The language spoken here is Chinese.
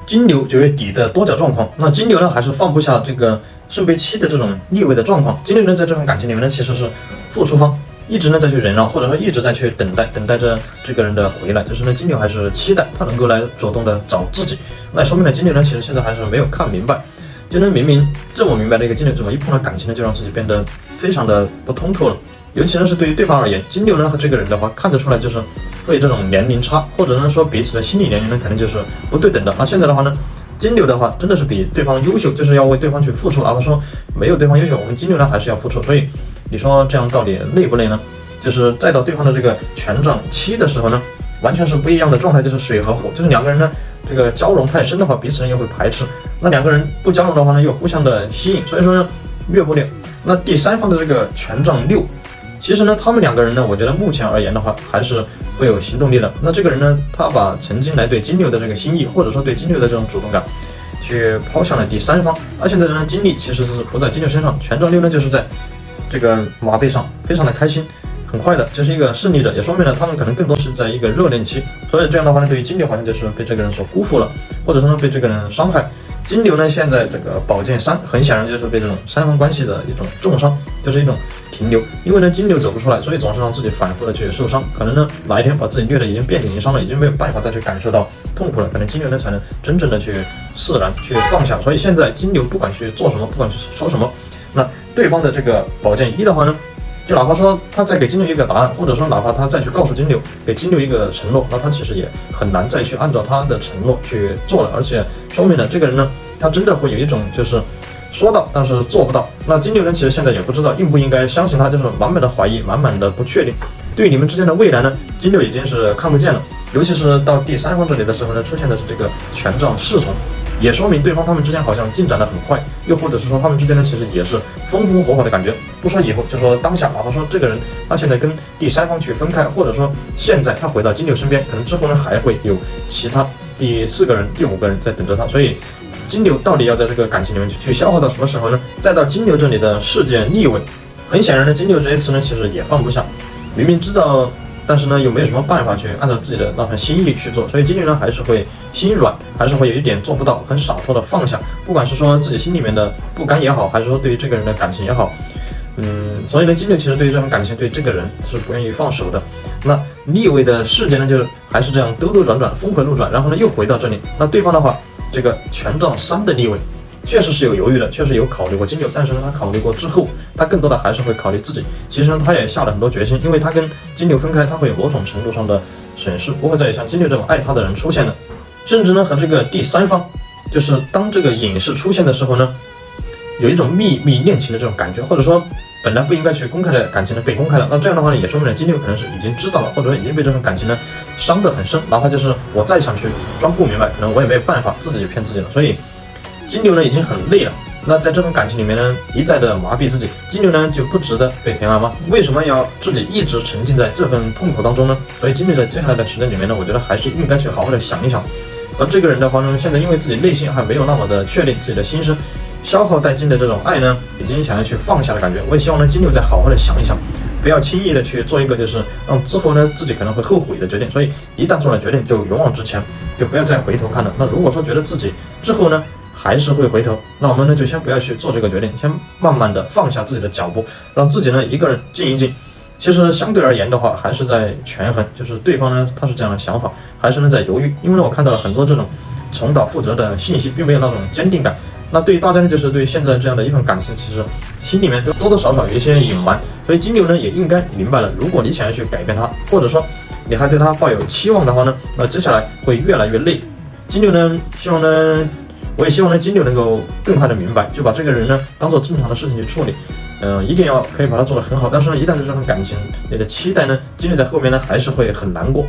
金牛9月底的多角状况，那金牛呢还是放不下这个圣杯7的这种逆位的状况。金牛呢在这份感情里面呢其实是付出方，一直呢在去忍让，或者说一直在去等待着这个人的回来。就是呢金牛还是期待他能够来主动的找自己，那说明了金牛呢其实现在还是没有看明白。就能明明这么明白的一个金牛，怎么一碰到感情呢就让自己变得非常的不通透了。尤其呢是对于对方而言，金牛呢和这个人的话看得出来就是会有这种年龄差，或者呢说彼此的心理年龄呢可能就是不对等的。那现在的话呢，金牛的话真的是比对方优秀，就是要为对方去付出，而不是说没有对方优秀，我们金牛呢还是要付出。所以你说这样到底累不累呢？就是再到对方的这个权杖7的时候呢，完全是不一样的状态，就是水和火，就是两个人呢这个交融太深的话，彼此人又会排斥；那两个人不交融的话呢，又互相的吸引，所以说呢越不了。那第三方的这个权杖6。其实呢，他们两个人呢，我觉得目前而言的话，还是会有行动力的。那这个人呢，他把曾经来对金牛的这个心意，或者说对金牛的这种主动感，去抛向了第三方。而现在呢，精力其实是不在金牛身上，权杖6呢，就是在这个马背上，非常的开心，很快的，就是一个胜利者，也说明了他们可能更多是在一个热恋期。所以这样的话呢，对于金牛好像就是被这个人所辜负了，或者说呢被这个人伤害。金牛呢，现在这个宝剑3，很显然就是被这种三方关系的一种重伤，就是一种停留。因为呢，金牛走不出来，所以总是让自己反复的去受伤。可能呢，哪一天把自己虐得已经遍体鳞伤了，已经没有办法再去感受到痛苦了。可能金牛呢，才能真正的去释然，去放下。所以现在金牛不管去做什么，不管去说什么，那对方的这个宝剑1的话呢，就哪怕说他再给金牛一个答案，或者说哪怕他再去告诉金牛，给金牛一个承诺，那他其实也很难再去按照他的承诺去做了。而且说明了这个人呢，他真的会有一种就是说到但是做不到。那金牛人其实现在也不知道应不应该相信他，就是满满的怀疑，满满的不确定。对于你们之间的未来呢，金牛已经是看不见了。尤其是到第三方这里的时候呢，出现的是这个权杖侍从，也说明对方他们之间好像进展的很快，又或者是说他们之间呢其实也是风风火火的感觉。不说以后，就说当下，哪怕说这个人他现在跟第三方去分开，或者说现在他回到金牛身边，可能之后呢还会有其他第4个人、第5个人在等着他。所以金牛到底要在这个感情里面去消耗到什么时候呢？再到金牛这里的世界逆位，很显然呢，金牛这一次呢其实也放不下，明明知道，但是呢又没有什么办法去按照自己的那份心意去做，所以金牛呢还是会心软，还是会有一点做不到，很洒脱的放下，不管是说自己心里面的不甘也好，还是说对于这个人的感情也好，所以呢金牛其实对于这种感情，对这个人是不愿意放手的。那逆位的世界呢，就还是这样兜兜转转，峰回路转，然后呢又回到这里。那对方的话，这个权杖3的逆位确实是有犹豫的，确实有考虑过金牛，但是呢他考虑过之后，他更多的还是会考虑自己。其实呢他也下了很多决心，因为他跟金牛分开，他会有某种程度上的损失，不会再有像金牛这种爱他的人出现的。甚至呢和这个第三方，就是当这个隐士出现的时候呢，有一种秘密恋情的这种感觉，或者说本来不应该去公开的感情呢被公开了。那这样的话呢，也说明了金牛可能是已经知道了，或者说已经被这种感情呢伤得很深，哪怕就是我再想去装不明白，可能我也没有办法，自己就骗自己了。所以金牛呢已经很累了，那在这种感情里面呢一再的麻痹自己，金牛呢就不值得被甜爱吗？为什么要自己一直沉浸在这份痛苦当中呢？所以金牛在接下来的时间里面呢，我觉得还是应该去好好的想一想。而这个人的话呢，现在因为自己内心还没有那么的确定自己的心声，消耗殆尽的这种爱呢，已经想要去放下的感觉。我也希望呢金牛再好好的想一想，不要轻易的去做一个就是让之后呢自己可能会后悔的决定。所以一旦做了决定就勇往直前，就不要再回头看了。那如果说觉得自己之后呢还是会回头，那我们呢就先不要去做这个决定，先慢慢的放下自己的脚步，让自己呢一个人静一静。其实相对而言的话，还是在权衡，就是对方呢他是这样的想法，还是呢在犹豫。因为呢我看到了很多这种重蹈覆辙的信息，并没有那种坚定感。那对于大家呢，就是对现在这样的一份感情，其实心里面都多多少少有一些隐瞒。所以金牛呢也应该明白了，如果你想要去改变他，或者说你还对他抱有期望的话呢，那接下来会越来越累。金牛呢我也希望呢金牛能够更快的明白，就把这个人呢当做正常的事情去处理。一定要可以把它做得很好，但是呢一旦是这份感情你的期待呢，金牛在后面呢还是会很难过。